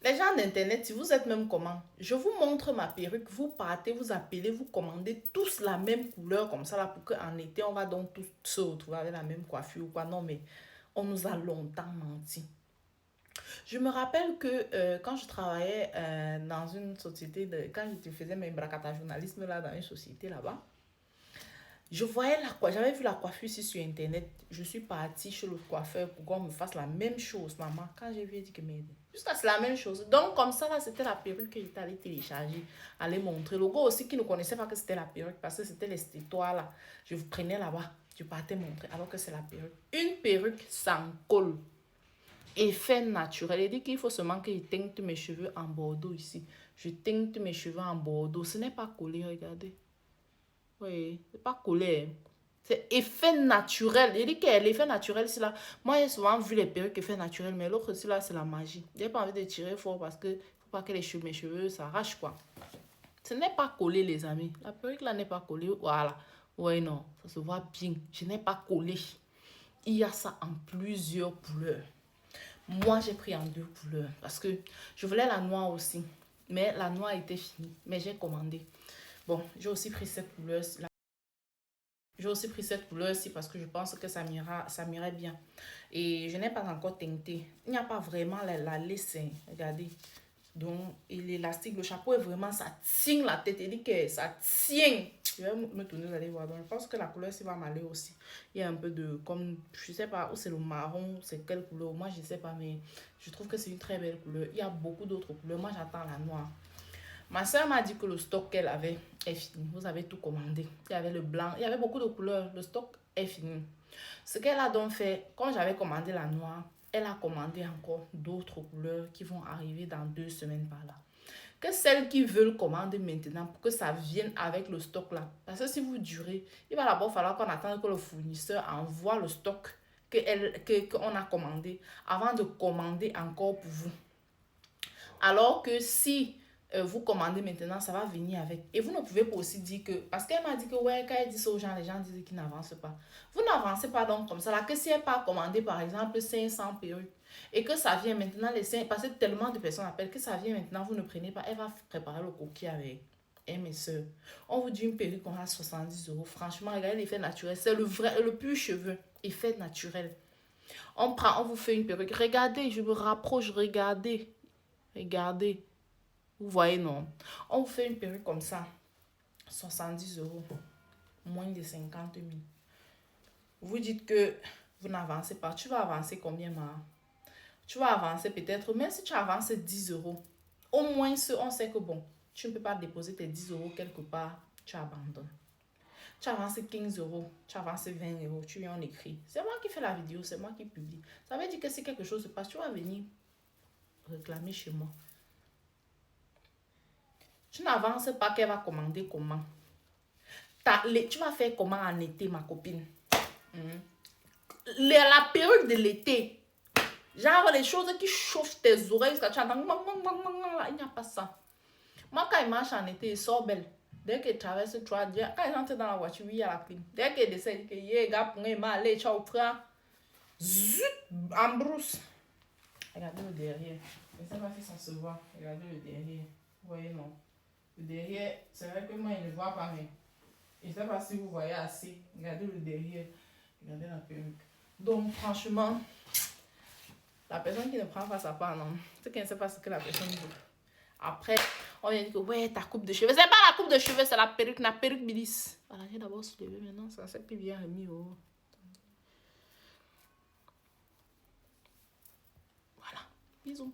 Les gens d'Internet, si vous êtes même comment, je vous montre ma perruque, vous partez, vous appelez, vous commandez tous la même couleur comme ça là pour qu'en été, on va donc tous se retrouver avec la même coiffure ou quoi. Non, mais on nous a longtemps menti. Je me rappelle que quand je travaillais dans une société, quand je faisais mes bracata journalisme là, dans une société là-bas, je voyais j'avais vu la coiffure ici sur internet. Je suis partie chez le coiffeur pour qu'on me fasse la même chose, maman. Quand j'ai vu, j'ai dit que mais jusqu'à c'est la même chose. Donc comme ça là, c'était la perruque que j'étais allée télécharger, aller montrer. Le gars aussi qui ne connaissait pas que c'était la perruque parce que c'était les étoiles là. Je vous prenais là-bas, je partais montrer alors que c'est la perruque. Une perruque sans colle. Effet naturel. Il dit qu'il faut seulement que je teinte mes cheveux en bordeaux ici. Je teinte mes cheveux en bordeaux. Ce n'est pas collé, regardez. Oui, c'est pas collé. C'est effet naturel. Il dit que l'effet naturel, c'est là. Moi, j'ai souvent vu les perruques effet naturel, mais l'autre, c'est là, c'est la magie. J'ai pas envie de tirer fort parce que faut pas que mes cheveux s'arrachent, quoi. Ce n'est pas collé, les amis. La perruque là n'est pas collée. Voilà. Ouais, non, ça se voit bien. Je n'ai pas collé. Il y a ça en plusieurs couleurs. Moi, j'ai pris en 2 couleurs parce que je voulais la noire aussi. Mais la noire était finie. Mais j'ai commandé. Bon, j'ai aussi pris cette couleur. J'ai aussi pris cette couleur-ci parce que je pense que ça m'irait bien. Et je n'ai pas encore teinté. Il n'y a pas vraiment la laisse, hein. Regardez. Donc, et l'élastique, le chapeau est vraiment, ça tient la tête. Il dit que ça tient. Je vais me tourner, vous allez voir. Donc, je pense que la couleur-ci va m'aller aussi. Il y a un peu de, comme, je sais pas, ou c'est le marron, c'est quelle couleur. Moi, je sais pas, mais je trouve que c'est une très belle couleur. Il y a beaucoup d'autres couleurs. Moi, j'attends la noire. Ma soeur m'a dit que le stock qu'elle avait est fini. Vous avez tout commandé. Il y avait le blanc, il y avait beaucoup de couleurs. Le stock est fini. Ce qu'elle a donc fait, quand j'avais commandé la noire, elle a commandé encore d'autres couleurs qui vont arriver dans 2 semaines par là. Que celles qui veulent commander maintenant pour que ça vienne avec le stock là. Parce que si vous durez, il va d'abord falloir qu'on attende que le fournisseur envoie le stock qu'on a commandé avant de commander encore pour vous. Alors que si vous commandez maintenant, ça va venir avec. Et vous ne pouvez pas aussi dire que... Parce qu'elle m'a dit que, ouais, quand elle dit ça aux gens, les gens disent qu'ils n'avancent pas. Vous n'avancez pas donc comme ça. Là, que si elle part commander, par exemple, 500 perruques, et que ça vient maintenant, parce que tellement de personnes appellent, que ça vient maintenant, vous ne prenez pas, elle va préparer le coquille avec. Eh, mes soeurs, on vous dit une perruque, on a 70 euros. Franchement, regardez l'effet naturel. C'est le vrai, le pur cheveu. Effet naturel. On prend, on vous fait une perruque. Regardez, je me rapproche, regardez. Regardez. Vous voyez, non? On vous fait une perruque comme ça. 70 euros. Moins de 50 000. Vous dites que vous n'avancez pas. Tu vas avancer combien, ma? Tu vas avancer peut-être, même si tu avances 10 euros. Au moins, on sait que bon, tu ne peux pas déposer tes 10 euros quelque part. Tu abandonnes. Tu avances 15 euros. Tu avances 20 euros. Tu viens, on écrit. C'est moi qui fais la vidéo. C'est moi qui publie. Ça veut dire que si quelque chose se passe, tu vas venir réclamer chez moi. Tu n'avances pas qu'elle va commander comment. Tu vas faire comment en été, ma copine? La période de l'été. Genre les choses qui chauffent tes oreilles jusqu'à tu entends. Il n'y a pas ça. Moi, quand il marche en été, il sort belle. Dès qu'il traverse, tu vois, quand il entre dans la voiture, il y a la clim. Dès qu'il décide, il dit, hey, gars, pour aller, tu vas zut, en brousse. Regardez le derrière. Je ne sais pas si ça se voit. Regardez le derrière. Vous voyez, non? Le derrière, c'est vrai que moi, il ne voit pas, mais je ne sais pas si vous voyez assez. Regardez le derrière. Regardez la perruque. Donc, franchement, la personne qui ne prend pas sa part, non. C'est qu'elle ne sait pas ce que la personne veut. Après, on vient dire que, ouais, ta coupe de cheveux. C'est pas la coupe de cheveux, c'est la perruque milice. Voilà, j'ai d'abord soulevé maintenant. Ça s'est plus bien remis. Oh. Voilà. Bisous.